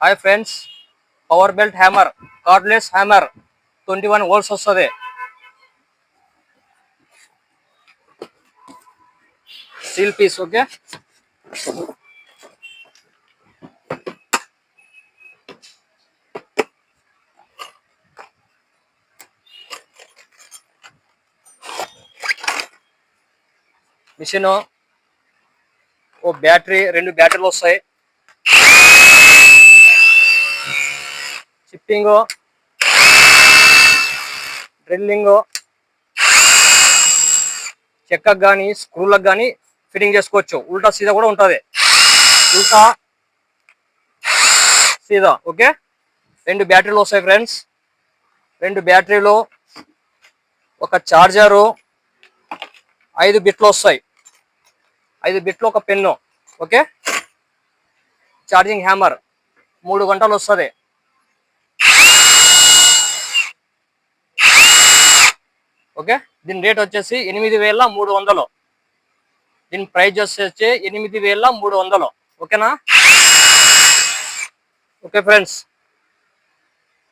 Hi friends, power belt hammer, cordless hammer 21 volts వస్తుంది. Steel piece. Okay, machine, ఓ battery, 2 బ్యాటరీలు వస్తాయి. Shifting, drilling, చెక్కకు కానీ స్క్రూలకు కానీ ఫిట్టింగ్ చేసుకోవచ్చు. ఉల్టా సీదా కూడా ఉంటుంది. ఉల్టా సీదా. ఓకే, 2 బ్యాటరీలు వస్తాయి ఫ్రెండ్స్. 2 బ్యాటరీలు, ఒక చార్జరు, 5 బిట్లు వస్తాయి. 5 బిట్లు, ఒక పెన్ను. ఓకే, ఛార్జింగ్ హ్యామర్ 3 గంటలు వస్తుంది. ఓకే, దీని రేట్ వచ్చేసి 8,300. దీని ప్రైస్ వచ్చేసి 8,300. ఓకేనా? Okay friends.